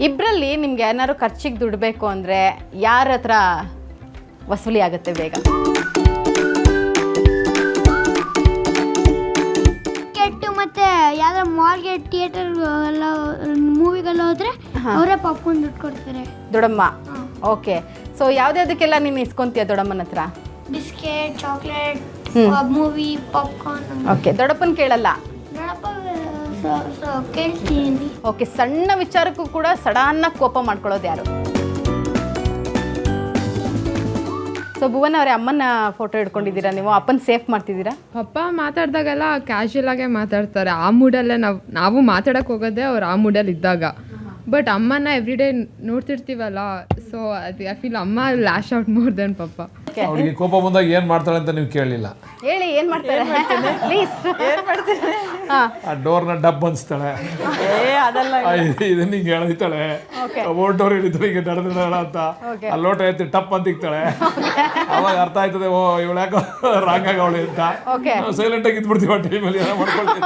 ಇಬ್ಬರಲ್ಲಿ ನಿಮ್ಗೆ ಏನಾದ್ರು ಖರ್ಚಿಗೆ ದುಡ್ಬೇಕು ಅಂದರೆ ಯಾರ ಹತ್ರ ವಸೂಲಿ ಆಗುತ್ತೆ ಬೇಗ? ಮತ್ತೆ ಯಾವ್ದಾರ ಮಾಲ್ಗೆ ಥಿಯೇಟರ್ ಎಲ್ಲ ಮೂವಿಗೆಲ್ಲ ಹೋದ್ರೆ ಅವರೇ ಪಾಪ್ಕಾರ್ನ್ ದುಡ್ಡು ಕೊಡ್ತಾರೆ. ದೊಡ್ಡಮ್ಮ. ಓಕೆ. ಸೊ ಯಾವ್ದ್ಯಾವ್ದಕ್ಕೆಲ್ಲ ನೀನು ಇಸ್ಕೊಂತೀಯ ದೊಡ್ಡಮ್ಮನ ಹತ್ರ? Biscuit, chocolate, movie, popcorn. Okay. ದೊಡ್ಡಪ್ಪನ ಕೇಳಲ್ಲ? ಕೇಳ್ತೀನಿ. ಓಕೆ. ಸಣ್ಣ ವಿಚಾರಕ್ಕೂ ಕೂಡ ಸಡನ್ನಾಗಿ ಕೋಪ ಮಾಡ್ಕೊಳ್ಳೋದು ಯಾರು? ಸೊ ಭುವನ್ ಅವರೇ, ಅಮ್ಮನ ಫೋಟೋ ಹಿಡ್ಕೊಂಡಿದ್ದೀರಾ ನೀವು, ಅಪ್ಪನ ಸೇಫ್ ಮಾಡ್ತಿದ್ದೀರಾ? ಪಪ್ಪ ಮಾತಾಡಿದಾಗೆಲ್ಲ ಕ್ಯಾಶುಯಲ್ ಆಗೇ ಮಾತಾಡ್ತಾರೆ. ಆ ಮೂಡಲ್ಲೇ ನಾವು ಮಾತಾಡೋಕೆ ಹೋಗೋದೇ ಅವ್ರು ಆ ಮೂಡಲ್ಲಿ ಇದ್ದಾಗ. ಬಟ್ ಅಮ್ಮನ ಎವ್ರಿ ಡೇ ನೋಡ್ತಿರ್ತೀವಲ್ಲ, ಸೊ ಅದು ಐ ಫೀಲ್ ಅಮ್ಮ ಲ್ಯಾಶ್ ಔಟ್ ಮೋರ್ ದೆನ್ ಪಪ್ಪ. ಅವಳಿಗೆ ಕೋಪ ಬಂದಾಗ ಏನು ಮಾಡ್ತಾಳೆ ಅಂತ ನೀವು ಕೇಳಲಿಲ್ಲ. ಹೇಳಿ, ಏನು ಮಾಡ್ತಾರೆ ಪ್ಲೀಸ್? ಏನು ಮಾಡ್ತೀನಿ? ಆ ಡೋರ್ನ ಡಬ್ ಅನ್ಸ್ತಾಳೆ, ಅದಲ್ಲ, ಇದನ್ನ ಹಿಂಗೆ ಎಳೆದಿತ್ತಾಳೆ, ಡೋರ್ ಹಿಡಿತಾಳೆ ಹಿಂಗೆ ನಡೆದಾಳ ಅಂತ, ಆ ಲೋಟ ಎತ್ತಿ ಟಪ್ ಅಂತ ಇಕ್ತಾಳೆ. ಅವಾಗ ಅರ್ಥ ಆಯ್ತದೆ, ಓ ಇವಳು ಯಾಕೋ ರಾಂಗ್ ಆಗವಳೆ ಅಂತ. ಸೈಲೆಂಟಾಗಿ ಇದ್ಬಿಡ್ತೀವಿ ಆ ಟೈಮಲ್ಲಿ, ಏನೋ ಮಾಡ್ಕೊಳ್ತೀವಿ.